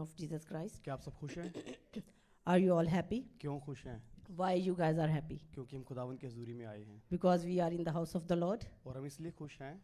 of Jesus Christ. क्या आप सब खुश हैं? Are you all happy? क्यों खुश हैं? Why you guys are happy? क्योंकि हम खुदावंद की हजूरी में आए हैं। Because we are in the house of the Lord, और हम इसलिए खुश हैं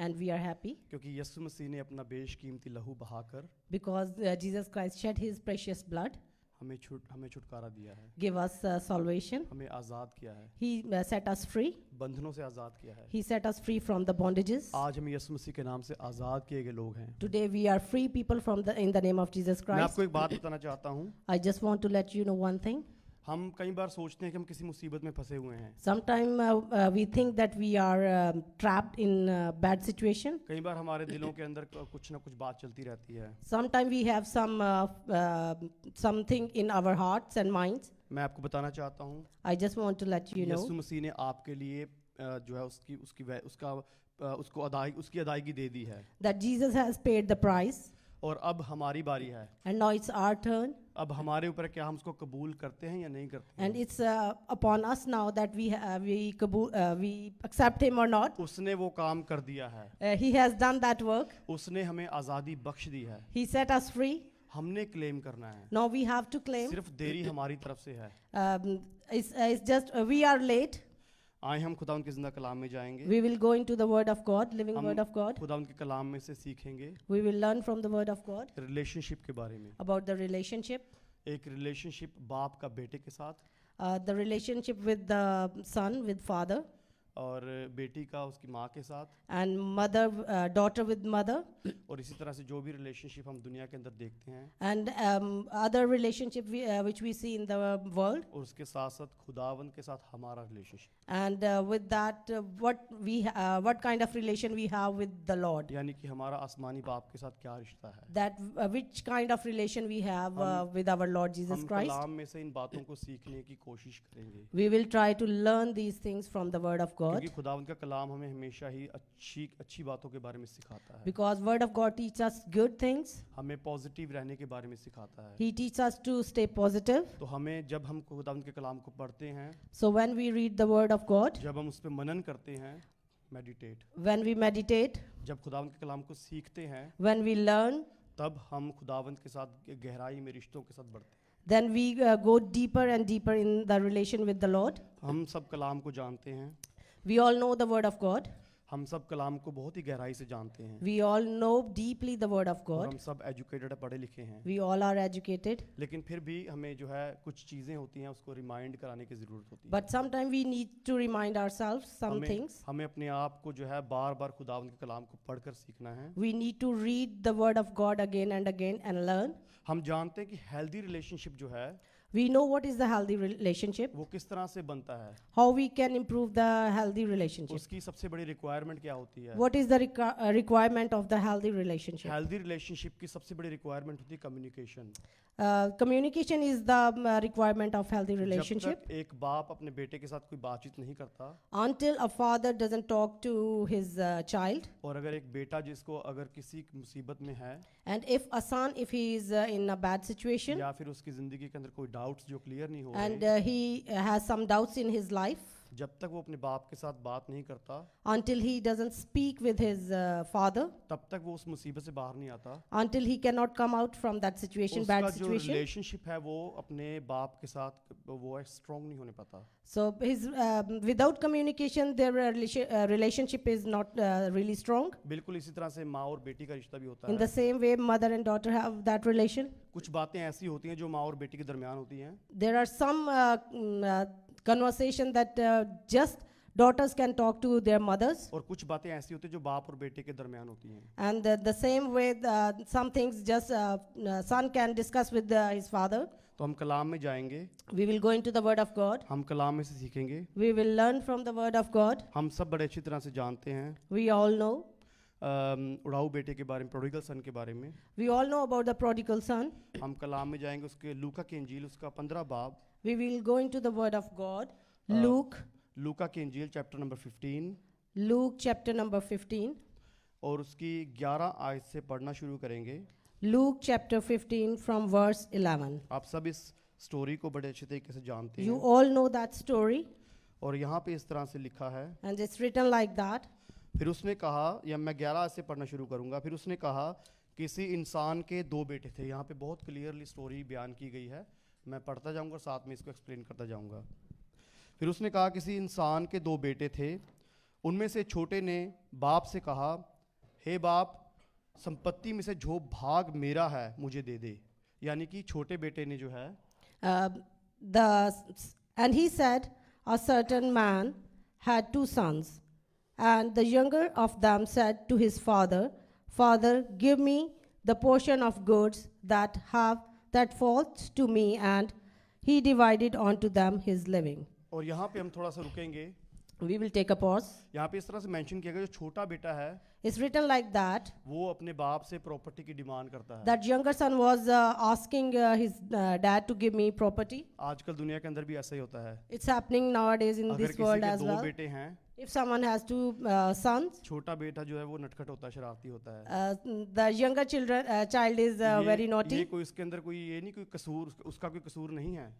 and we are happy क्योंकि यीशु मसीह ने अपना बेशकीमती लहू बहाकर because Jesus Christ shed his precious blood, हमें छुटकारा दिया है, give us salvation. हमें आज़ाद किया है, He set us free. बंधनों से आज़ाद किया है। He set us free from the bondages. आज हम यीशु मसीह के नाम से आज़ाद किए गए लोग हैं। Today we are free people from in the name of Jesus मैं Christ. आपको एक बात बताना चाहता हूँ। I just want to let you know one thing. हम कई बार सोचते हैं कि हम किसी मुसीबत में फंसे हुए हैं। Sometimes we think that we are trapped in a bad situation. कई बार हमारे दिलों के अंदर कुछ ना कुछ बात चलती रहती है। Sometimes we have something in our hearts and minds. मैं आपको बताना चाहता हूँ I just want to let you know यीशु मसीह ने आपके लिए जो है उसकी अदायगी दे दी है। that Jesus has paid the price, और अब हमारी बारी है। and now it's our turn, अब हमारे ऊपर क्या हम उसको कबूल करते हैं या नहीं करते and हैं। it's upon us now that we accept him or not. उसने वो काम कर दिया है, He has done that work. उसने हमें आज़ादी बख्श दी है। He set us free. हमने क्लेम करना है, Now we have to claim. सिर्फ देरी हमारी तरफ से है। It's just we are late. आए हम खुदा उनके जिंदा कलाम में जाएंगे। We will go into the Word of God, living हम Word of God. खुदा उनके कलाम में से सीखेंगे We will learn from the Word of God relationship के बारे में। about the relationship, एक रिलेशनशिप बाप का बेटे के साथ, the relationship with the son, with father, और बेटी का उसकी माँ के साथ, and mother, daughter with mother, और इसी तरह से जो भी रिलेशनशिप हम दुनिया के अंदर देखते हैं, and other relationship which we see in the world. और उसके साथ साथ खुदावंद के साथ हमारा relationship, And with that, what kind of relation we have with the Lord? यानी कि हमारा आसमानी बाप के साथ क्या रिश्ता है। That which kind of relation we have with our Lord Jesus हम Christ? कलाम में से इन बातों को सीखने की कोशिश करेंगे, We will try to learn these things from the Word of God, क्योंकि खुदावंद का कलाम हमें हमेशा ही अच्छी बातों के बारे में सिखाता है। because Word of God teaches us good things. हमें पॉजिटिव रहने के बारे में सिखाता है। He teaches us to stay positive. तो हमें जब हम खुदावंद के कलाम को पढ़ते हैं, So when we read the Word of God, जब हम उस पर मनन करते हैं, मेडिटेट, when we meditate, जब खुदावंद के कलाम को सीखते हैं, when we learn, तब हम खुदावंद के साथ गहराई में रिश्तों के साथ बढ़ते हैं। then we go deeper and deeper in the relation with the Lord. हम सब कलाम को जानते हैं, We all know the Word of God. हम सब कलाम को बहुत ही गहराई से जानते हैं, We all know deeply the Word of और God. हम सब एजुकेटेड पढ़े लिखे हैं। We all are educated. लेकिन फिर भी हमें जो है कुछ चीज़ें होती हैं उसको रिमाइंड कराने की ज़रूरत होती है। But sometimes we need to remind ourselves some things. हमें अपने आप को जो है बार बार खुदावंद के कलाम को पढ़कर सीखना है। We need to read the Word of God again and again and learn. हम जानते हैं कि हेल्दी रिलेशनशिप जो है We know what is the healthy relationship, वो किस तरह से बनता है, how we can improve the healthy relationship. उसकी सबसे बड़ी रिक्वायरमेंट क्या होती है। What is the requirement of the healthy relationship? Healthy relationship की सबसे बड़ी रिक्वायरमेंट होती है communication. Communication is the requirement of healthy जब relationship. तक एक बाप अपने बेटे के साथ कोई बातचीत नहीं करता, Until a father doesn't talk to his child, और अगर एक बेटा जिसको अगर किसी मुसीबत में है, and if a son, if he is in a bad situation, या फिर उसकी ज़िंदगी के अंदर कोई डाउट्स जो क्लियर नहीं हो and रहे, he has some doubts in his life, जब तक वो अपने बाप के साथ बात नहीं करता, until he doesn't speak with his father, तब तक वो उस मुसीबत से बाहर नहीं आता। until he cannot come out from that situation, उसका bad जो situation. रिलेशनशिप है वो अपने बाप के साथ वो स्ट्रॉन्ग नहीं होने पाता। So his without communication, their relationship is not really strong. बिल्कुल इसी तरह से माँ और बेटी का रिश्ता भी होता In है। the same way, mother and daughter have that relation. कुछ बातें ऐसी होती हैं जो माँ और बेटी के दरमियान होती हैं, There are some conversation that just daughters can talk to their mothers, और कुछ बातें ऐसी होती हैं जो बाप और बेटे के दरमियान होती हैं। and the same way some things just son can discuss with his father. तो हम कलाम में जाएंगे, We will go into the Word of God. हम कलाम में से सीखेंगे। We will learn from the Word of God. हम सब बड़े अच्छी तरह से जानते हैं We all know. उड़ाऊ बेटे के बारे में, प्रोडिगल सन के बारे में। We all know about the prodigal son. हम कलाम में जाएंगे उसके लूका की इंजील उसका 15 बाब, We will go into the Word of God. Luke लूका की इंजील chapter number 15, Luke chapter number 15. और उसकी 11 आयत से पढ़ना शुरू करेंगे। Luke chapter 15 from verse 11. आप सब इस स्टोरी को बड़े अच्छे तरीके से जानते You हैं, all know that story, और यहाँ पे इस तरह से लिखा है। and it's written like that. फिर उसने कहा, या मैं 11 से पढ़ना शुरू करूँगा, फिर उसने कहा किसी इंसान के दो बेटे थे। यहाँ पे बहुत क्लियरली स्टोरी बयान की गई है, मैं पढ़ता जाऊँगा और साथ में इसको एक्सप्लेन करता जाऊँगा। फिर उसने कहा, किसी इंसान के दो बेटे थे, उनमें से छोटे ने बाप से कहा, हे बाप, संपत्ति में से जो भाग मेरा है मुझे दे दे। यानी कि छोटे बेटे ने जो है, And he said, a certain man had two sons, and the younger of them said to his father, Father, give me the portion of goods that falls to me, and he divided unto them his living. और यहाँ पे हम थोड़ा सा रुकेंगे। We will take a pause. यहाँ पे इस तरह से मेंशन किया गया, जो छोटा बेटा है It's written like that. वो अपने बाप से प्रॉपर्टी की डिमांड करता है। That younger son was asking his dad to give me property. आजकल दुनिया के अंदर भी ऐसा ही होता है। It's happening nowadays in अगर this किसी world के as दो well. बेटे हैं, If someone has two sons, छोटा बेटा जो है वो नटखट होता है, शरारती होता है। the younger child is very ये naughty. कोई इसके अंदर कोई ये नहीं, कोई कसूर, उसका कोई कसूर नहीं है,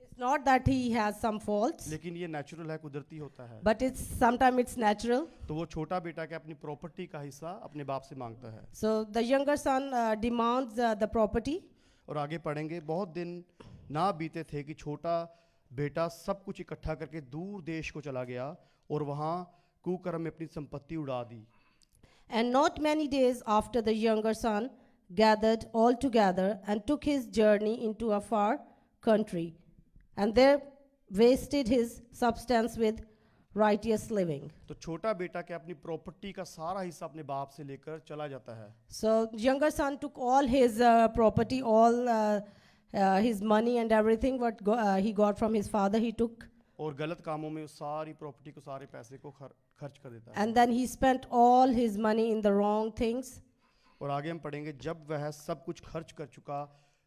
It's not that he has some faults, लेकिन ये नेचुरल है, कुदरती होता है। but sometimes it's natural. तो वो छोटा बेटा के अपनी प्रॉपर्टी का हिस्सा अपने बाप से मांगता है। So the younger son demands the property. और आगे पढ़ेंगे, बहुत दिन ना बीते थे कि छोटा बेटा सब कुछ इकट्ठा करके दूर देश को चला गया और वहाँ कुकर्म में अपनी संपत्ति उड़ा दी। And not many days after, the younger son gathered all together and took his journey into a far country, and there wasted his substance with riotous living. तो छोटा बेटा के अपनी प्रॉपर्टी का सारा हिस्सा अपने बाप से लेकर चला जाता है। So younger son took all his property, all his money and everything what he got from his father, he took. और गलत कामों में उस सारी प्रॉपर्टी को, सारे पैसे को खर्च कर देता है। And then he spent all his money in the wrong things. और आगे हम पढ़ेंगे, जब वह सब कुछ खर्च कर चुका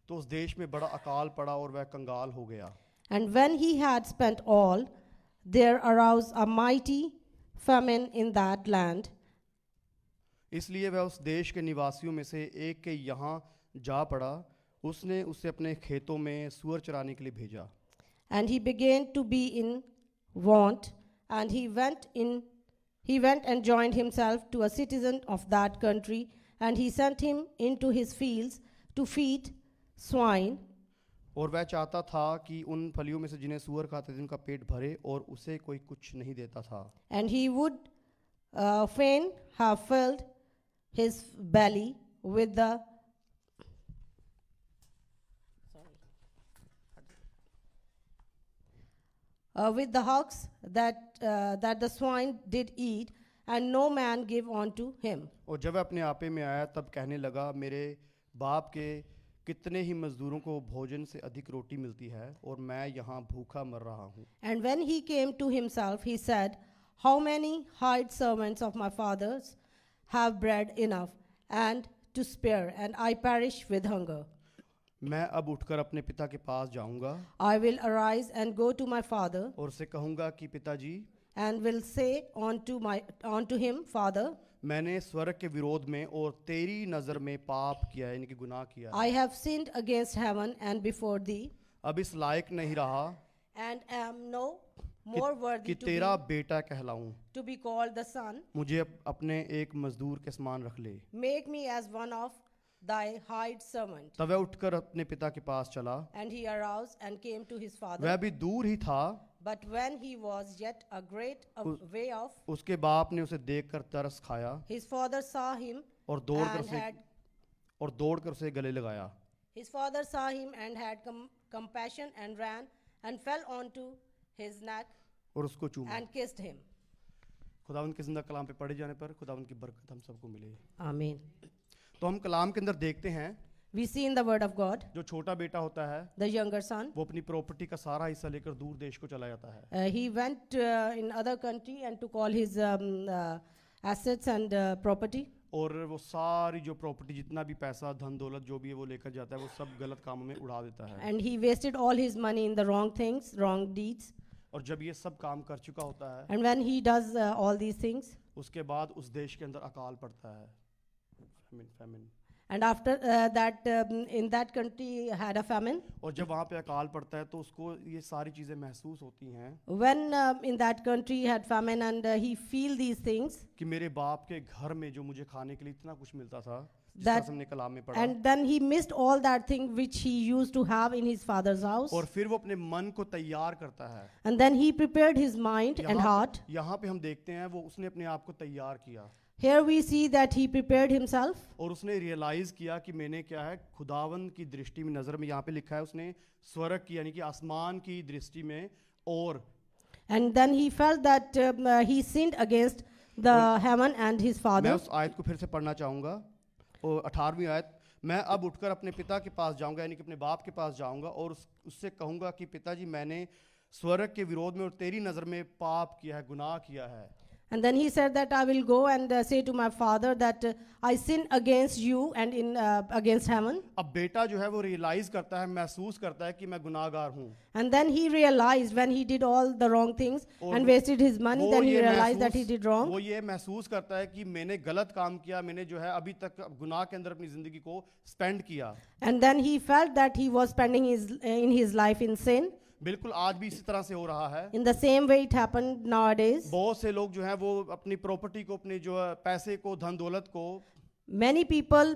तो उस देश में बड़ा अकाल पड़ा और वह कंगाल हो गया। And when he had spent all, there arose a mighty famine in that land. इसलिए वह उस देश के निवासियों में से एक के यहाँ जा पड़ा, उसने उसे अपने खेतों में सूअर चराने के लिए भेजा। And he began to be in want, and he went and joined himself to a citizen of that country, and he sent him into his fields to feed swine. और वह चाहता था कि उन फलियों में से जिन्हें सूअर खाते थे उनका पेट भरे, और उसे कोई कुछ नहीं देता था। And he would fain have filled his belly with the hogs that the swine did eat, and no man gave unto him. और जब वह अपने आपे में आया तब कहने लगा, मेरे बाप के कितने ही मजदूरों को भोजन से अधिक रोटी मिलती है और मैं यहाँ भूखा मर रहा हूँ। And when he came to himself, he said, How many hired servants of my father's have bread enough and to spare, and I perish with hunger. मैं अब उठकर अपने पिता के पास जाऊंगा I will arise and go to my father, और उसे कहूंगा कि पिताजी, and will say unto him, Father, मैंने स्वर्ग के विरोध में और तेरी नज़र में पाप किया है, यानी कि गुनाह किया है। I have sinned against heaven and before thee, अब इस लायक नहीं रहा and am no more worthy कि तेरा to बेटा कहलाऊं। be called the son. मुझे अपने एक मजदूर के समान रख ले। Make me as one of thy hired servant. तब वह उठकर अपने पिता के पास चला। And he arose and came to his वह father. भी दूर ही था, But when he was yet a great way off, उसके बाप ने उसे देखकर तरस खाया his father saw him और दौड़कर उसे गले लगाया। his father saw him and had compassion and ran and fell onto his neck और उसको चूमा। and kissed him. खुदावंद के जिंदा कलाम पे पढ़े जाने पर खुदावंद की बरकत हम सबको मिले। Amen. तो हम कलाम के अंदर देखते हैं, We see in the word of God, जो छोटा बेटा होता है the younger son, वो अपनी प्रॉपर्टी का सारा हिस्सा लेकर दूर देश को चला जाता है। he went in other country and took all his assets and property. और वो सारी जो प्रॉपर्टी, जितना भी पैसा, धन दौलत जो भी है वो लेकर जाता है, वो सब गलत कामों में उड़ा देता है। And he wasted all his money in the wrong things, wrong deeds. और जब ये सब काम कर चुका होता है, And when he does all these things, उसके बाद उस देश के अंदर अकाल पड़ता है। famine। and after that, in that country had a famine. और जब वहाँ पे अकाल पड़ता है तो उसको ये सारी चीज़ें महसूस होती हैं When in that country had famine, and he feel these things, कि मेरे बाप के घर में जो मुझे खाने के लिए इतना कुछ मिलता था, जिस तरह That- से हमने कलाम में पढ़ा। And then he missed all that thing which he used to have in his father's house. और फिर वो अपने मन को तैयार करता है। And then he prepared his mind and heart. यहाँ पे हम देखते हैं वो उसने अपने आप को तैयार किया Here we see that he prepared himself. और उसने रियलाइज किया कि मैंने क्या है खुदावन की दृष्टि में, नजर में यहाँ पे लिखा है उसने स्वर्ग की यानी कि आसमान की दृष्टि में और And then he felt that he sinned against the heaven and his मैं father. उस आयत को फिर से पढ़ना चाहूँगा और 18वीं आयत, मैं अब उठकर अपने पिता के पास जाऊँगा यानी कि अपने बाप के पास जाऊँगा और उससे कहूँगा कि पिताजी मैंने स्वर्ग के विरोध में और तेरी नज़र में पाप किया है, गुनाह किया है। And then he said that I will go and say to my father that I sin against you and against heaven. अब बेटा जो है वो रियलाइज करता है, महसूस करता है कि मैं गुनाहगार हूँ। And then he realized when he did all the wrong things और and wasted his money, वो then he ये realized that he महसूस- did wrong. वो ये महसूस करता है कि मैंने गलत काम किया, मैंने जो है अभी तक गुनाह के अंदर अपनी जिंदगी को स्पेंड किया। And then he felt that he was spending in his life in sin. बिल्कुल आज भी इसी तरह से हो रहा है। In the same way it happened nowadays. बहुत से लोग जो हैं वो अपनी प्रॉपर्टी को, अपने जो है पैसे को, धन दौलत को Many people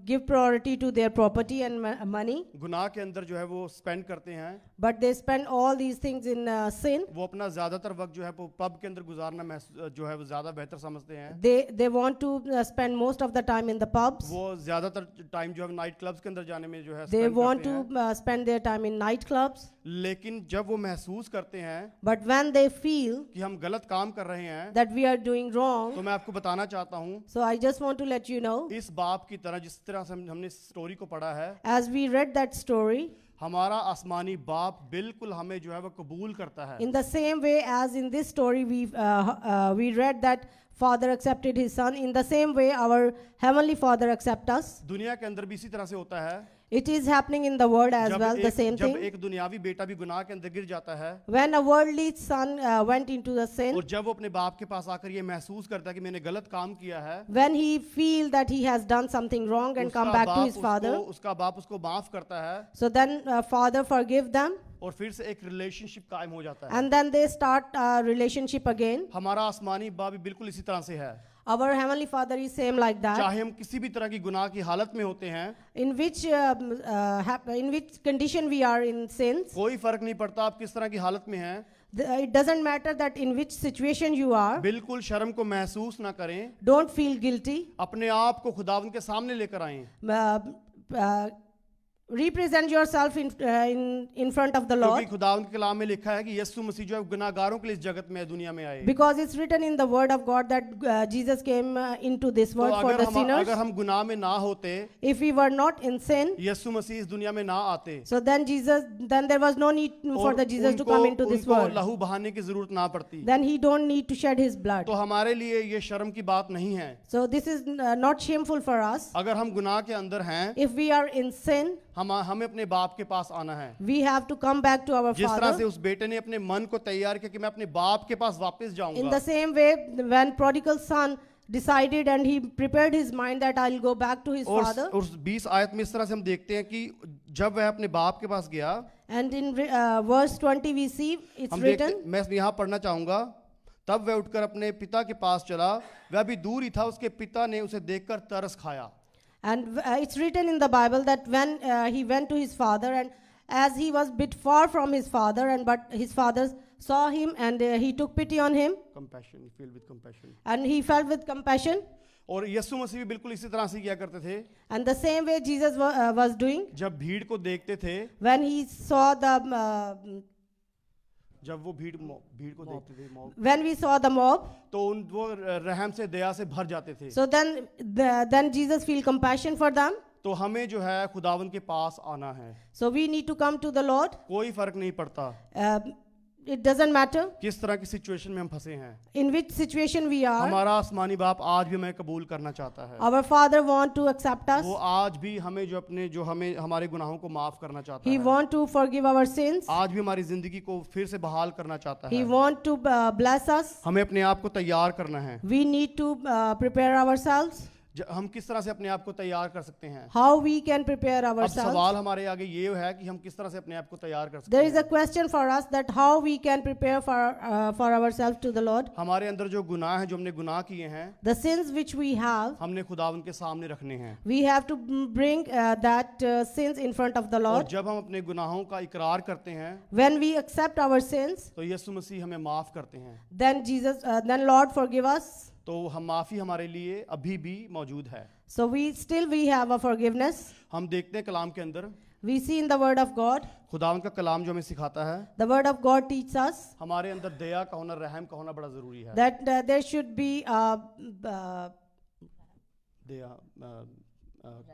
give priority to their property and money, गुनाह के अंदर जो है वो स्पेंड करते हैं। but they spend all these things in sin. वो अपना ज्यादातर वक्त जो है वो पब के अंदर गुजारना जो है वो ज्यादा बेहतर समझते हैं। They want to spend most of the time in the pubs. वो ज्यादातर टाइम जो है नाइट क्लब्स के अंदर जाने में जो है They spend want करते to हैं। spend their time in nightclubs. लेकिन जब वो महसूस करते हैं But when they feel कि हम गलत काम कर रहे हैं that we are doing wrong, तो मैं आपको बताना चाहता हूँ so I just want to let you know, इस बाप की तरह जिस तरह से हमने स्टोरी को पढ़ा है, as we read that story, हमारा आसमानी बाप बिल्कुल हमें जो है वो कबूल करता है। in the same way as in this story we read that Father accepted his son, in the same way our heavenly Father accepts us. दुनिया के अंदर भी इसी तरह से होता है। It is happening in the world as well, the same जब thing. एक दुनियावी बेटा भी गुनाह के अंदर गिर जाता है When a worldly son went into the sin, और जब वो अपने बाप के पास आकर ये महसूस करता है कि मैंने गलत काम किया है, when he feel that he has done something wrong and come back to his father, उसका बाप उसको माफ करता है so then father forgive them, और फिर से एक रिलेशनशिप कायम हो जाता है। and then they start a relationship again. हमारा आसमानी बाप भी बिल्कुल इसी तरह से है। Our heavenly Father is same like that. चाहे हम किसी भी तरह की गुनाह की हालत में होते हैं, In which condition we are in sins, कोई फर्क नहीं पड़ता आप किस तरह की हालत में हैं, it doesn't matter that in which situation you are. बिल्कुल शर्म को महसूस ना करें, Don't feel guilty. अपने आप को खुदावंद के सामने लेकर आएं। Represent yourself in front of the क्योंकि Lord, खुदावंद के कलाम में लिखा है कि यीशु मसीह जो है गुनाहगारों के लिए इस जगत में दुनिया में आए। because it's written in the Word of God that Jesus came into this तो world for the sinners. अगर हम गुनाह में ना होते, If we were not in sin, यीशु मसीह इस दुनिया में ना आते so then there was no need for और the Jesus to come into this उनको world. लहू बहाने की जरूरत ना पड़ती, Then he don't need to shed his blood. तो हमारे लिए ये शर्म की बात नहीं है। So this is not shameful for us. अगर हम गुनाह के अंदर हैं, If we are in sin, हमें अपने बाप के पास आना है। we have to come back to our जिस तरह से Father. उस बेटे ने अपने मन को तैयार किया कि मैं अपने बाप के पास वापस In जाऊंगा, the same way, when prodigal son decided and he prepared his mind that I'll go back to his father. और उस 20 आयत में इस तरह से हम देखते हैं कि जब वह अपने बाप के पास गया, And in verse 20 we see it's हम written, देखते, मैं यहाँ पढ़ना चाहूंगा, तब वह उठकर अपने पिता के पास चला, वह भी दूर ही था, उसके पिता ने उसे देखकर तरस खाया। and it's written in the Bible that when he went to his father, and as he was bit far from his father, and but his father saw him and he took pity on him Compassion, filled with compassion. and he felt with compassion. और यीशु मसीह भी बिल्कुल इसी तरह से किया करते थे। And the same way Jesus was doing जब भीड़ को देखते थे, when he saw the जब वो भीड़ को देखते थे, mob, when we saw the mob, तो वो रहम से, दया से भर जाते थे। so then Jesus feel compassion for them. तो हमें जो है खुदावंद के पास आना है, So we need to come to the Lord. कोई फर्क नहीं पड़ता It doesn't matter किस तरह की सिचुएशन में हम फंसे हैं। in which situation we are. हमारा आसमानी बाप आज भी हमें कबूल करना चाहता है। Our Father want to accept us. वो आज भी हमें हमें हमारे गुनाहों को माफ करना चाहता He है। want to forgive our sins. आज भी हमारी जिंदगी को फिर से बहाल करना चाहता He है। want to bless us. हमें अपने आप को तैयार करना है। We need to prepare ourselves. हम किस तरह से अपने आप को तैयार कर सकते हैं? how we can prepare अब ourselves. सवाल हमारे आगे ये है कि हम किस तरह से अपने आप को तैयार कर सकते There is हैं? a question for us that how we can prepare for ourselves to the Lord. हमारे अंदर जो गुनाह है, जो हमने गुनाह किए हैं, The sins which we have, हमने खुदावंद के सामने रखने हैं। we have to bring that sins in front of the और Lord. जब हम अपने गुनाहों का इकरार करते हैं, When we accept our sins, तो यीशु मसीह हमें माफ करते हैं। then Lord forgive us. तो हम माफी हमारे लिए अभी भी मौजूद है। So we have a forgiveness. हम देखते हैं कलाम के अंदर, We see in the Word of God. खुदावंद का कलाम जो हमें सिखाता है, The Word of God teaches us हमारे अंदर दया का होना, रहम का होना बड़ा जरूरी है। that there should be Daya,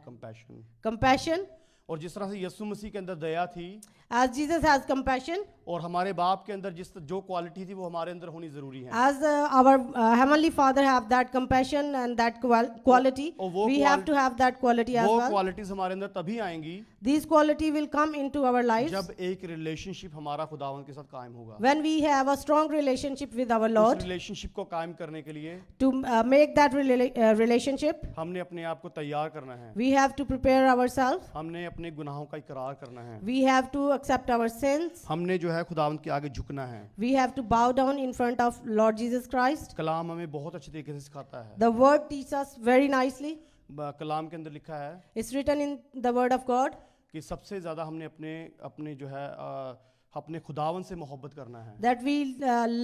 compassion. compassion. और जिस तरह से यीशु मसीह के अंदर दया थी, As Jesus has compassion, और हमारे बाप के अंदर जो क्वालिटी थी वो हमारे अंदर होनी जरूरी है। as our Heavenly Father have that compassion and that quality, और वो we have to have that quality as वो well. क्वालिटीज हमारे अंदर तभी आएंगी These quality will come into our lives जब एक रिलेशनशिप हमारा खुदावंद के साथ कायम होगा। when we have a strong relationship with our उस Lord. रिलेशनशिप को कायम करने के लिए To make that relationship, हमने अपने आप को तैयार करना है। we have to prepare ourselves. हमने अपने गुनाहों का इकरार करना है। We have to accept our sins. हमने जो है खुदावंद के आगे झुकना है। We have to bow down in front of Lord Jesus Christ. कलाम हमें बहुत अच्छे तरीके से सिखाता है। The Word teaches us very nicely. कलाम के अंदर लिखा है It's written in the Word of God कि सबसे ज्यादा हमने अपने अपने जो है अपने खुदावंद से मोहब्बत करना है। that we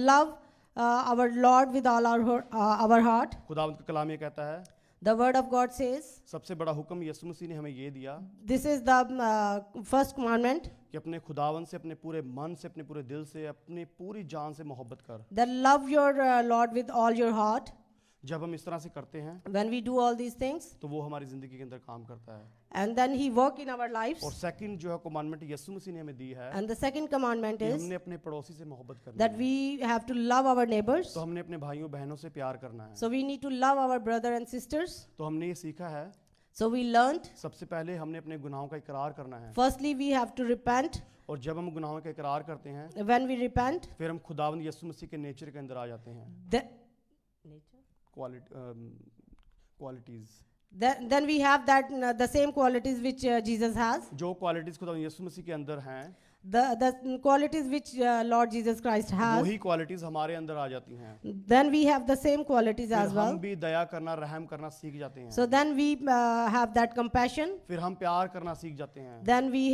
love our Lord with all our heart. खुदावंद का कलाम ये कहता है, The Word of God says, सबसे बड़ा हुक्म यीशु मसीह ने हमें ये दिया this is the first commandment, कि अपने खुदावंद से, अपने पूरे मन से, अपने पूरे दिल से, अपनी पूरी जान से मोहब्बत कर। that love your Lord with all your heart. जब हम इस तरह से करते हैं When we do all these things, तो वो हमारी जिंदगी के अंदर काम करता है। and then He work in our lives. और सेकंड जो है कमांडमेंट यीशु मसीह ने हमें दी है And the second commandment कि is हमने अपने पड़ोसी से मोहब्बत करनी that है। we have to love our neighbors. तो हमने अपने भाइयों बहनों से प्यार करना है। So we need to love our brother and sisters. तो हमने ये सीखा है, So we learned, सबसे पहले हमने अपने गुनाहों का इकरार करना है। firstly we have to repent. और जब हम गुनाहों का इकरार करते हैं, When we repent, फिर हम खुदावंद यीशु मसीह के नेचर के अंदर आ जाते हैं। the, qualities, then we have that the same qualities which Jesus has. जो क्वालिटीज खुदावंद यीशु मसीह के अंदर हैं, The qualities which Lord Jesus Christ has. वही क्वालिटीज हमारे अंदर आ जाती हैं। Then we have the same qualities फिर as हम well. भी दया करना, रहम करना सीख जाते हैं। So then we have that compassion. फिर हम प्यार करना सीख जाते हैं। Then we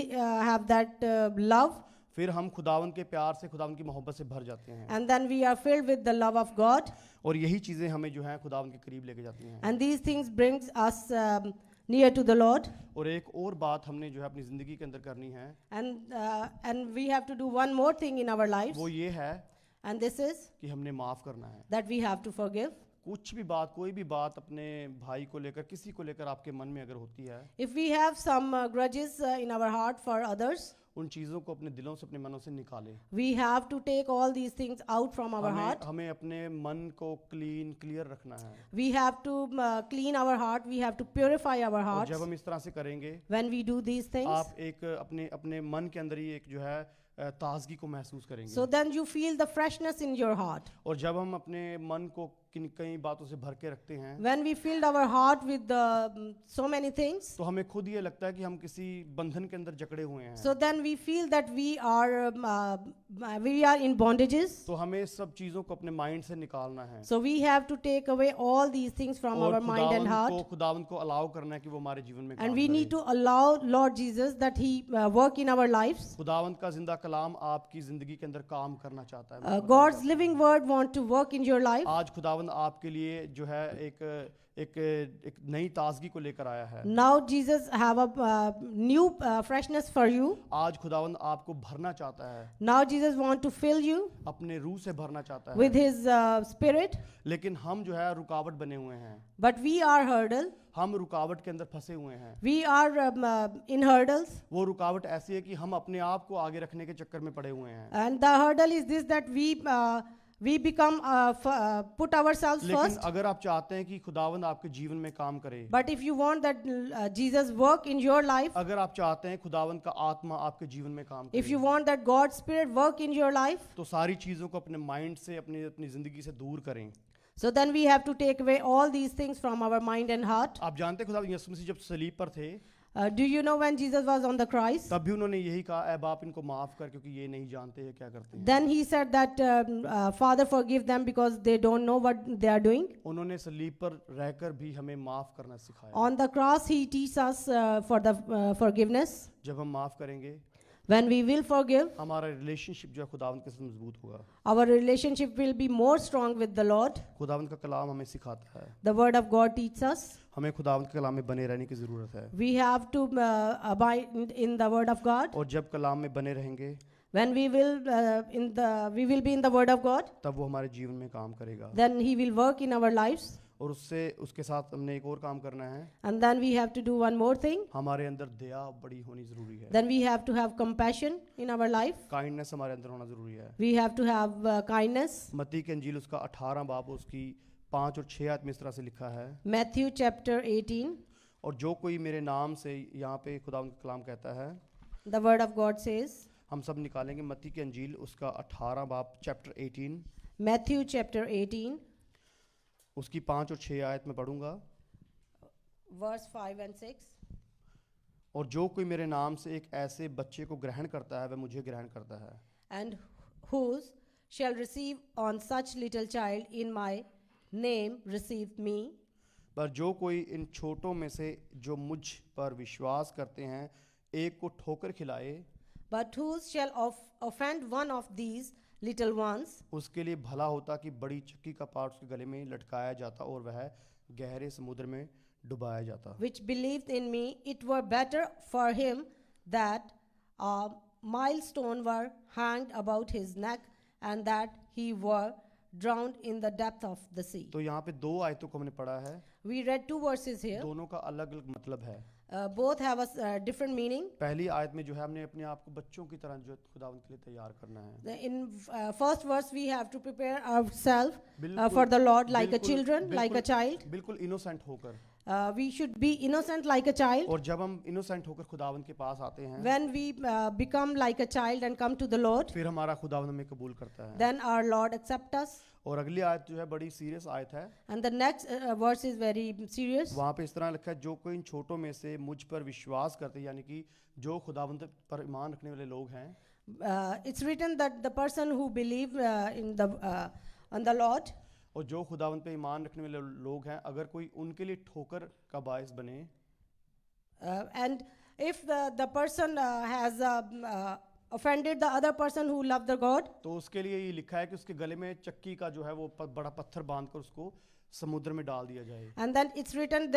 have that love. फिर हम खुदावंद के प्यार से, खुदावंद की मोहब्बत से भर जाते हैं। And then we are filled with the love of God. और यही चीजें हमें जो है खुदावंद के करीब लेके जाती हैं। And these things brings us near to the Lord. और एक और बात हमने जो है अपनी जिंदगी के अंदर करनी है, And we have to do one more thing in our lives. वो ये है And this is कि हमने माफ करना है। that we have to forgive. कुछ भी बात, कोई भी बात अपने भाई को लेकर, किसी को लेकर आपके मन में अगर होती है, If we have some grudges in our heart for others, उन चीज़ों को अपने दिलों से, अपने मनों से निकालें। we have to take all these things out from our heart. हमें अपने मन को क्लियर रखना है। We have to clean our heart. We have to purify our और hearts. जब हम इस तरह से करेंगे, When we do these things, आप एक अपने अपने मन के अंदर ही एक जो है ताजगी को महसूस करेंगे। so then you feel the freshness in your heart. और जब हम अपने मन को कई बातों से भर के रखते हैं, When we filled our heart with so many things, तो हमें खुद ये लगता है कि हम किसी बंधन के अंदर जकड़े हुए हैं। so then we feel that we are in bondages. तो हमें सब चीज़ों को अपने माइंड से निकालना है। So we have to take away all these things from और our mind and heart. खुदावंद को अलाउ करना है कि वो हमारे जीवन में And काम we करे। need to allow Lord Jesus that He work in our lives. खुदावंद का जिंदा कलाम आपकी जिंदगी के अंदर काम करना चाहता है। God's living word want to work in your life. आज खुदावंद आपके लिए जो है एक नई ताजगी को लेकर आया है। Now Jesus have a new freshness for you. आज खुदावंद आपको भरना चाहता है, Now Jesus want to fill you अपने रूह से भरना चाहता है। with His Spirit. लेकिन हम जो है रुकावट बने हुए हैं। But we are hurdle. हम रुकावट के अंदर फंसे हुए हैं। We are in hurdles. वो रुकावट ऐसी है कि हम अपने आप को आगे रखने के चक्कर में पड़े हुए हैं। And the hurdle is this that we become put ourselves लेकिन first. अगर आप चाहते हैं कि खुदावंद आपके जीवन में काम करे, But if you want that Jesus work in your life, अगर आप चाहते हैं खुदावंद का आत्मा आपके जीवन में काम if करे, you want that God's Spirit work in your life, तो सारी चीज़ों को अपने माइंड से, अपनी अपनी ज़िंदगी से दूर करें। So then we have to take away all these things from our mind and heart. आप जानते हैं खुदा यीशु मसीह जब सलीब पर थे Do you know when Jesus was on the cross? तब भी उन्होंने यही कहा, ऐ बाप इनको माफ कर क्योंकि ये नहीं जानते हैं क्या करते हैं। Then he said that, Father, forgive them because they don't know what they are doing. उन्होंने सलीब पर रहकर भी हमें माफ करना सिखाया। On the cross, he teaches us for the forgiveness. जब हम माफ करेंगे When we will forgive, हमारा रिलेशनशिप जो है खुदावंद के साथ मजबूत होगा। our relationship will be more strong with the Lord. खुदावंद का कलाम हमें सिखाता है, The word of God teaches us. हमें खुदावंद के कलाम में बने रहने की ज़रूरत है। We have to abide in the word of God. और जब कलाम में बने रहेंगे When we will be in the word of God, तब वो हमारे जीवन में काम करेगा। then he will work in our lives. और उसके साथ हमने एक और काम करना है, And then we have to do one more thing. हमारे अंदर दया बड़ी होनी ज़रूरी है। Then we have to have compassion in our life. Kindness हमारे अंदर होना ज़रूरी है। We have to have kindness. मत्ती के अंजील उसका 18 बाब उसकी 5 और 6 आयत में इस तरह से लिखा है, Matthew chapter 18. और जो कोई मेरे नाम से, यहाँ पे खुदावंद का कलाम कहता है, The word of God says, हम सब निकालेंगे मत्ती के अंजील उसका 18 बाब चैप्टर 18 Matthew chapter 18, उसकी 5 और 6 आयत में पढ़ूंगा। verse 5 and 6. और जो कोई मेरे नाम से एक ऐसे बच्चे को ग्रहण करता है वह मुझे ग्रहण करता है, And whose shall receive on such little child in my name receive me. पर जो कोई इन छोटों में से जो मुझ पर विश्वास करते हैं एक को ठोकर खिलाए, But whose shall offend one of these little ones, उसके लिए भला होता कि बड़ी चक्की का पाट उसके गले में लटकाया जाता और वह गहरे समुद्र में डुबाया जाता। which believed in me, it were better for him that a millstone were hanged about his neck and that he were drowned in the depth of the sea. तो यहाँ पे 2 आयतों को हमने पढ़ा है, We read 2 verses here. दोनों का अलग अलग मतलब है। Both have a different meaning. पहली आयत में जो है हमने अपने आप को बच्चों की तरह जो खुदावंद के लिए तैयार करना है। In first verse, we have to prepare ourselves बिल्कुल- for the Lord like a बिल्कुल- children, like a बिल्कुल- child. बिल्कुल इनोसेंट होकर, We should be innocent like a child. और जब हम इनोसेंट होकर खुदावंद के पास आते हैं When we become like a child and come to the Lord, फिर हमारा खुदावंद हमें कबूल करता है। then our Lord accepts us. और अगली आयत जो है बड़ी सीरियस आयत है, And the next verse is very serious. वहाँ पे इस तरह लिखा है, जो कोई इन छोटों में से मुझ पर विश्वास करते, यानी कि जो खुदावंद पर ईमान रखने वाले लोग हैं, It's written that the person who believe on the Lord, और जो खुदावंद पे ईमान रखने वाले लोग हैं, अगर कोई उनके लिए ठोकर का बायस बने, and if the person has offended the other person who loved the God, तो उसके लिए ये लिखा है कि उसके गले में चक्की का जो है वो बड़ा पत्थर बांधकर उसको समुद्र में डाल दिया जाए। and then it's written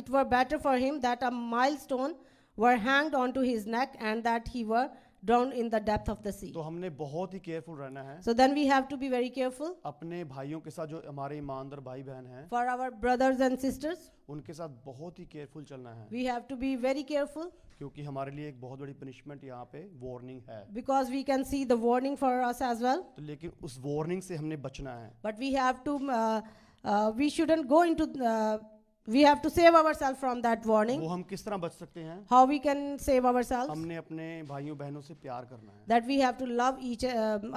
it were better for him that a milestone were hanged onto his neck and that he were drowned in the depth of the sea. तो हमने बहुत ही केयरफुल रहना है So then we have to be very careful अपने भाइयों के साथ, जो हमारे ईमानदार भाई बहन हैं, for our brothers and sisters. उनके साथ बहुत ही केयरफुल चलना है, We have to be very careful क्योंकि हमारे लिए एक बहुत बड़ी पनिशमेंट यहाँ पे वार्निंग है। because we can see the warning for us as well. तो लेकिन उस वार्निंग से हमने बचना है। But we have to, we shouldn't go into, we have to save ourselves from that warning. वो हम किस तरह बच सकते हैं? How we can save ourselves? हमने अपने भाइयों बहनों से प्यार करना है, That we have to love each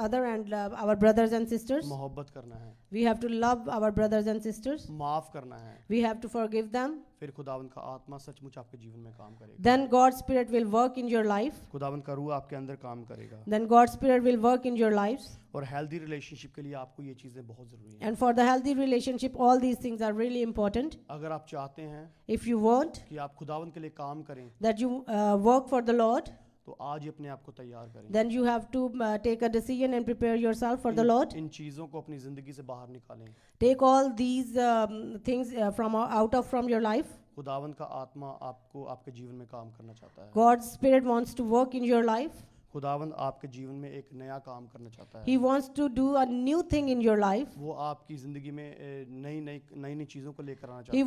other and our brothers and sisters. मोहब्बत करना है, We have to love our brothers and sisters. माफ करना है, We have to forgive them. फिर खुदावंद का आत्मा सचमुच आपके जीवन में काम करेगा। Then God's Spirit will work in your life. खुदावंद का रूह आपके अंदर काम करेगा। Then God's Spirit will work in your lives. और हेल्दी रिलेशनशिप के लिए आपको ये चीज़ें बहुत ज़रूरी हैं। And for the healthy relationship, all these things are really important. अगर आप चाहते हैं If you want कि आप खुदावंद के लिए काम करें, that you work for the Lord, तो आज ही अपने आप को तैयार करें। then you have to take a decision and prepare yourself for the Lord. इन चीज़ों को अपनी ज़िंदगी से बाहर निकालें। Take all these things from your life. खुदावंद का आत्मा आपको आपके जीवन में काम करना चाहता है। God's Spirit wants to work in your life. खुदावंद आपके जीवन में एक नया काम करना चाहता है। He wants to do a new thing in your life. वो आपकी ज़िंदगी में नई चीज़ों को लेकर आना चाहता He है।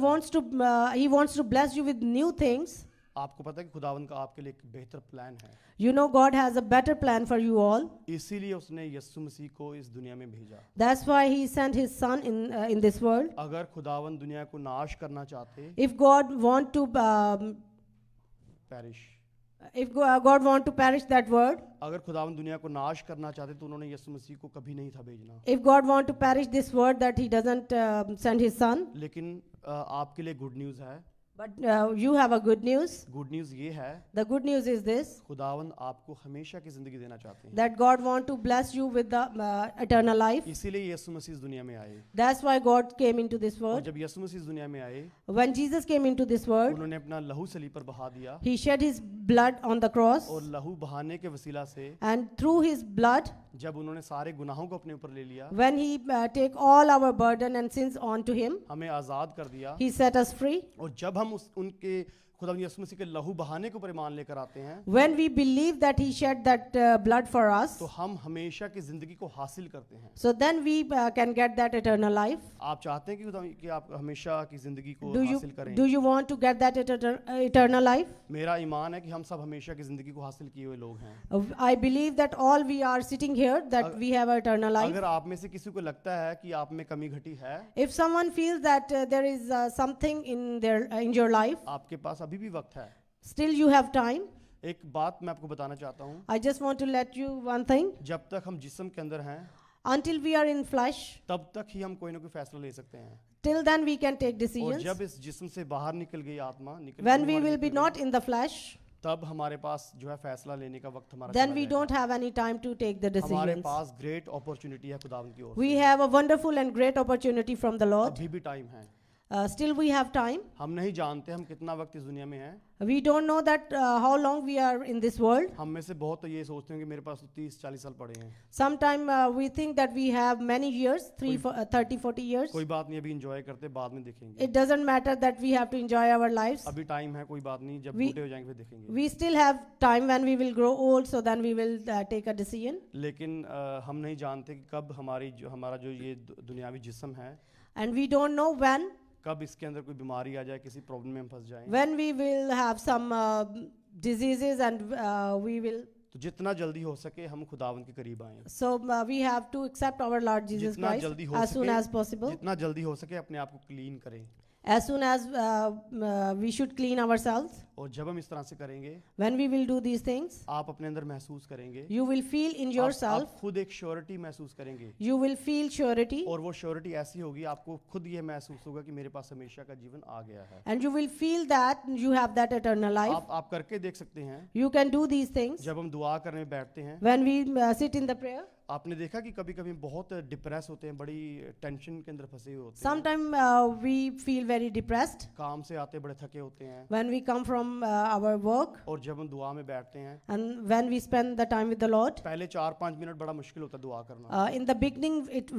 he wants to bless you with new things. आपको पता है कि खुदावंद का आपके लिए एक बेहतर प्लान है, You know God has a better plan for you all. इसीलिए उसने यीशु मसीह को इस दुनिया में भेजा। That's why He sent His Son in this world. अगर खुदावंद दुनिया को नाश करना चाहते, If God want to perish, if God want to perish that world, अगर खुदावन दुनिया को नाश करना चाहते तो उन्होंने यीशु मसीह को कभी नहीं था भेजना। If God want to perish this world, that He doesn't send His Son. लेकिन आपके लिए गुड न्यूज़ है। But you have a good news. Good news ये है, The good news is this, खुदावन आपको हमेशा की ज़िंदगी देना चाहते हैं। that God want to bless you with the eternal life. इसीलिए यीशु मसीह इस दुनिया में आए। That's why God came into this और world. जब यीशु मसीह इस दुनिया में आए, When Jesus came into this world, उन्होंने अपना लहू सलीब पर बहा दिया, He shed His blood on the cross, और लहू बहाने के वसीला से and through His blood, जब उन्होंने सारे गुनाहों को अपने ऊपर ले लिया, when He take all our burden and sins onto Him, हमें आज़ाद कर दिया। He set us free. और जब हम उनके खुदावन यीशु मसीह के लहू बहाने के ऊपर ईमान लेकर आते हैं, When we believe that He shed that blood for us, तो हम हमेशा की ज़िंदगी को हासिल करते हैं। so then we can get that eternal life. आप चाहते हैं कि आप हमेशा की ज़िंदगी को Do हासिल करें? you want to get that eternal life? मेरा ईमान है कि हम सब हमेशा की ज़िंदगी को हासिल किए हुए लोग हैं। I believe that all we are sitting here, that we have eternal life. अगर आप में से किसी को लगता है कि आप में कमी घटी है, If someone feels that there is something in your life, आपके पास अभी भी वक्त है। still you have time. एक बात मैं आपको बताना चाहता हूँ, I just want to let you one thing. जब तक हम जिस्म के अंदर हैं, Until we are in flesh, तब तक ही हम कोई ना कोई फैसला ले सकते हैं। till then we can take और decisions. जब इस जिस्म से बाहर निकल गई आत्मा, When we will be not in the flesh, तब हमारे पास जो है फैसला लेने का वक्त हमारा then चला we जाएगा। don't have any time to take the हमारे decisions. पास ग्रेट अपॉर्चुनिटी है खुदावंद की ओर We से। have a wonderful and great opportunity from the Lord. अभी भी टाइम है। Still we have time. हम नहीं जानते हम कितना वक्त इस दुनिया में है। We don't know that how long we are in this world. हम में से बहुत तो ये सोचते हैं कि मेरे पास तो 30-40 साल पड़े हैं। Sometime we think that we have many years, 30-40 years. कोई बात नहीं, अभी इंजॉय करते, बाद में देखेंगे। It doesn't matter that we have to enjoy our lives. अभी टाइम है, कोई बात नहीं, जब We- बूढ़े हो जाएंगे फिर देखेंगे। We still have time when we will grow old, so then we will take a decision. लेकिन हम नहीं जानते कि कब हमारा जो ये दुनियावी जिस्म है, And we don't know कब इसके अंदर कोई बीमारी आ जाए, किसी प्रॉब्लम में हम फंस जाएं। when we will have some diseases, and we will. तो जितना जल्दी हो सके हम खुदावंद के करीब आएं। So we have to accept our Lord Jesus जितना Christ जल्दी हो as soon सके, as possible. जितना जल्दी हो सके अपने आप को क्लीन करें। As soon as we should clean ourselves. और जब हम इस तरह से करेंगे, When we will do these things, आप अपने अंदर महसूस करेंगे, you will feel in yourself, आप खुद एक श्योरिटी महसूस करेंगे। you will feel surety, और वो श्योरिटी ऐसी होगी, आपको खुद ये महसूस होगा कि मेरे पास हमेशा का जीवन आ गया है। and you will feel that you have that eternal life. आप करके देख सकते हैं। You can do these things. जब हम दुआ करने बैठते हैं, When we sit in the prayer, आपने देखा कि कभी कभी बहुत डिप्रेस होते हैं, बड़ी टेंशन के अंदर फंसे हुए होते हैं, sometimes we feel very depressed काम से आते बड़े थके होते हैं, when we come from our work, और जब हम दुआ में बैठते हैं, and when we spend the time with the Lord. पहले 4-5 मिनट बड़ा मुश्किल होता है दुआ करना, In the beginning,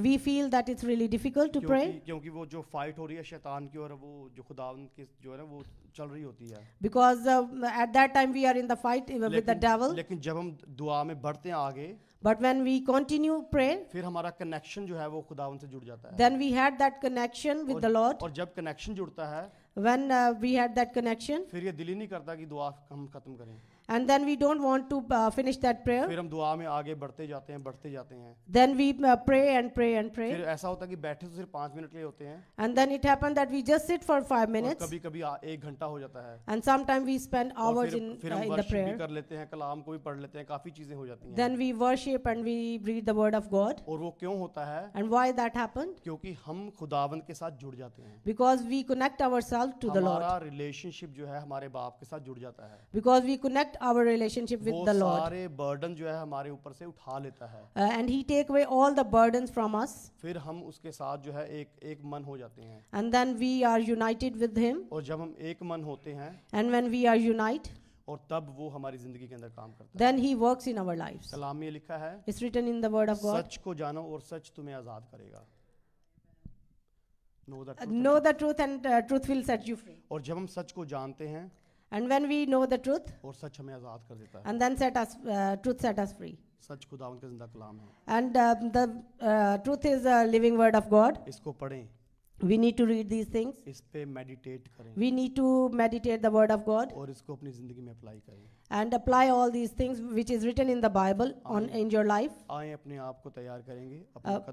we feel that it's really difficult to pray क्योंकि वो जो फाइट हो रही है शैतान की, और वो जो खुदावंद की जो है ना वो चल रही होती है। because at that time we are in the fight with the devil. लेकिन जब हम दुआ में बढ़ते हैं आगे, But when we continue pray, फिर हमारा कनेक्शन जो है वो खुदावंद से जुड़ जाता है। then we had that connection with the Lord. और जब कनेक्शन जुड़ता है, When we had that connection, फिर ये दिल ही नहीं करता कि दुआ हम खत्म करें। and then we don't want to finish that prayer. फिर हम दुआ में आगे बढ़ते जाते हैं। Then we pray and pray and फिर pray. ऐसा होता है कि बैठे तो सिर्फ 5 मिनट के लिए होते हैं, And then it happened that we just sit for 5 और minutes. कभी कभी 1 घंटा हो जाता है। And sometimes we spend और hours फिर हम in the वर्शिप भी prayer. कर लेते हैं, कलाम को भी पढ़ लेते हैं, काफ़ी चीज़ें हो जाती हैं। Then we worship and we read the word of God. और वो क्यों होता है? And why that happened? क्योंकि हम खुदावंद के साथ जुड़ जाते हैं। Because we connect ourselves to the हमारा Lord. रिलेशनशिप जो है हमारे बाप के साथ जुड़ जाता है। Because we connect our relationship with वो the Lord. सारे बर्डन जो है हमारे ऊपर से उठा लेता है। And He take away all the burdens from us. फिर हम उसके साथ जो है एक मन हो जाते हैं। And then we are united with Him. और जब हम एक मन होते हैं, And when we are united, और तब वो हमारी जिंदगी के अंदर काम करता है। then He works in our lives. कलाम में लिखा है, It's written in the word of God. सच को जानो और सच तुम्हें आजाद करेगा। Know the truth Know the truth, and truth will set you free. और जब हम सच को जानते हैं, And when we know the truth, और सच हमें आजाद कर देता है। and then truth set us free. सच खुदावंद का जिंदा कलाम है। And the truth is a living word of God. इसको पढ़ें, We need to read these things. इस पे मेडिटेट करें, We need to meditate the word of God और इसको अपनी जिंदगी में अप्लाई करें। and apply all these things which is written in the Bible in your life. आए अपने आप को तैयार करेंगे, अपने कदम